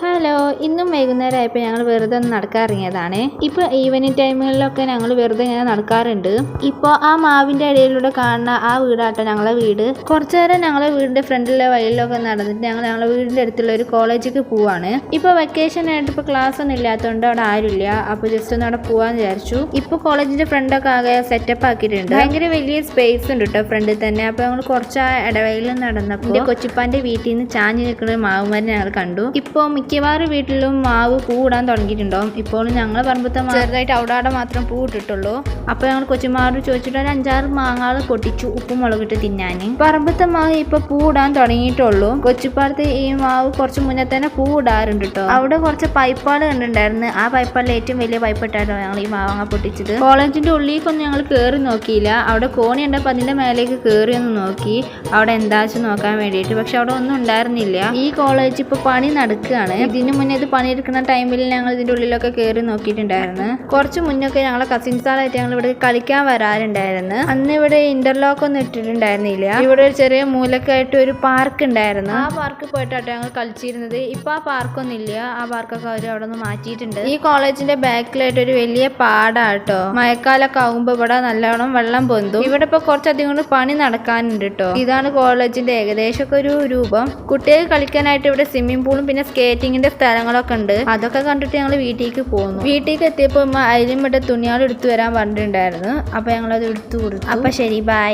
Hello, ഇന്നും വൈകുന്നേരമായപ്പോൾ ഞങ്ങൾ വെറുതെ ഒന്ന് നടക്കാറിറങ്ങിയതാണ്. ഇപ്പോൾ ഈവനിങ് ടൈമുകളിലൊക്കെ ഞങ്ങൾ വെറുതെ ഇങ്ങനെ നടക്കാറുണ്ട്. ഇപ്പോൾ ആ മാവിൻ്റെ ഇടയിലൂടെ കാണുന്ന ആ വീടാട്ടോ ഞങ്ങളെ വീട്. കുറച്ചു നേരം ഞങ്ങളെ വീടിൻ്റെ ഫ്രണ്ടിലെ വഴിയിലൊക്കെ നടന്നിട്ട് ഞങ്ങളെ വീടിൻ്റെ അടുത്തുള്ള ഒരു കോളേജിലേക്ക് പോവാണ്. ഇപ്പോൾ വെക്കേഷൻ ആയിട്ട് ഇപ്പോൾ ക്ലാസ് ഒന്നും ഇല്ലാത്തതുകൊണ്ട് അവിടെ ആരുമില്ല. അപ്പോൾ ജസ്റ്റ് ഒന്ന് അവിടെ പോകാമെന്ന് വിചാരിച്ചു. ഇപ്പോൾ കോളേജിൻ്റെ ഫ്രണ്ടൊക്കെ ആകെ സെറ്റപ്പ് ആക്കിയിട്ടുണ്ട്. ഭയങ്കര വലിയ സ്പേസ് ഉണ്ട് കേട്ടോ ഫ്രണ്ടിൽ തന്നെ. അപ്പോൾ ഞങ്ങൾ കുറച്ച് ആ ഇടവഴിയിൽ നടന്നപ്പോൾ കൊച്ചിപ്പാൻ്റെ വീട്ടിൽ നിന്ന് ചാഞ്ഞ് നിൽക്കുന്ന മാവുമാരെ ഞങ്ങൾ കണ്ടു. ഇപ്പോൾ മിക്കവാറും വീട്ടിലും മാവ് പൂവിടാൻ തുടങ്ങിയിട്ടുണ്ടാവും. ഇപ്പോൾ ഞങ്ങൾ പറമ്പത്തെ ചെറുതായിട്ട് അവിടെ മാത്രം പൂ ഇട്ടിട്ടുള്ളൂ. അപ്പോൾ ഞങ്ങൾ കൊച്ചുമാരോട് ചോദിച്ചിട്ട് ഒരു 5-6 മാങ്ങകൾ പൊട്ടിച്ചു ഉപ്പും മുളകിട്ട് തിന്നാൻ. പറമ്പത്തെ മാവ് ഇപ്പോൾ പൂവിടാൻ തുടങ്ങിയിട്ടുള്ളൂ. കൊച്ചിപ്പാടത്ത് ഈ മാവ് കുറച്ച് മുന്നേ തന്നെ പൂവിടാറുണ്ട് കേട്ടോ. അവിടെ കുറച്ച് പൈപ്പുകൾ കണ്ടിട്ടുണ്ടായിരുന്നു. ആ പൈപ്പുകളിൽ ഏറ്റവും വലിയ പൈപ്പ് ഇട്ടാട്ടോ ഞങ്ങൾ ഈ മാങ്ങ പൊട്ടിച്ചത്. കോളേജിന്റെ ഉള്ളിലേക്കൊന്നും ഞങ്ങൾ കയറി നോക്കിയില്ല. അവിടെ കോണി ഉണ്ടപ്പോൾ അതിന്റെ മേലേക്ക് കയറി ഒന്ന് നോക്കി അവിടെ എന്താച്ചും നോക്കാൻ വേണ്ടിയിട്ട്. പക്ഷെ അവിടെ ഒന്നും ഉണ്ടായിരുന്നില്ല. ഈ കോളേജ് ഇപ്പോൾ പണി നടക്കുകയാണ്. ഇതിന് മുന്നേ ഇത് പണിയെടുക്കുന്ന ടൈമിൽ ഞങ്ങൾ ഇതിൻ്റെ ഉള്ളിലൊക്കെ കയറി നോക്കിയിട്ടുണ്ടായിരുന്നു. കുറച്ച് മുന്നൊക്കെ ഞങ്ങളെ കസിൻസാളായിട്ട് ഞങ്ങൾ ഇവിടെ കളിക്കാൻ വരാറുണ്ടായിരുന്നു. അന്ന് ഇവിടെ ഇന്റർലോക്ക് ഒന്നും ഇട്ടിട്ടുണ്ടായിരുന്നില്ല. ഇവിടെ ഒരു ചെറിയ മൂലക്കായിട്ട് ഒരു പാർക്ക് ഉണ്ടായിരുന്നു. ആ പാർക്ക് പോയിട്ടാട്ടോ ഞങ്ങൾ കളിച്ചിരുന്നത്. ഇപ്പൊ ആ പാർക്കൊന്നും ഇല്ല. ആ പാർക്കൊക്കെ അവർ അവിടെ നിന്ന് മാറ്റിയിട്ടുണ്ട്. ഈ കോളേജിന്റെ ബാക്കിലായിട്ട് ഒരു വലിയ പാടാട്ടോ. മഴക്കാലൊക്കെ ആകുമ്പോൾ ഇവിടെ നല്ലോണം വെള്ളം പൊന്തും. ഇവിടെ ഇപ്പൊ കുറച്ചധികം കൊണ്ട് പണി നടക്കാനുണ്ട് കേട്ടോ. ഇതാണ് കോളേജിന്റെ ഏകദേശമൊക്കെ ഒരു രൂപം. കുട്ടികൾക്ക് കളിക്കാനായിട്ട് ഇവിടെ സ്വിമ്മിംഗ് പൂളും പിന്നെ സ്കേറ്റിങ്ങിന്റെ സ്ഥലങ്ങളൊക്കെ ഉണ്ട്. അതൊക്കെ കണ്ടിട്ട് ഞങ്ങൾ വീട്ടിലേക്ക് പോന്നു. വീട്ടിലേക്ക് എത്തിയപ്പോൾ അയിലും ഇവിടെ തുണികൾ എടുത്തു വരാൻ പറഞ്ഞിട്ടുണ്ടായിരുന്നു. അപ്പൊ ഞങ്ങളത് എടുത്തു കൊടുത്തു. അപ്പൊ ശരി, ബൈ.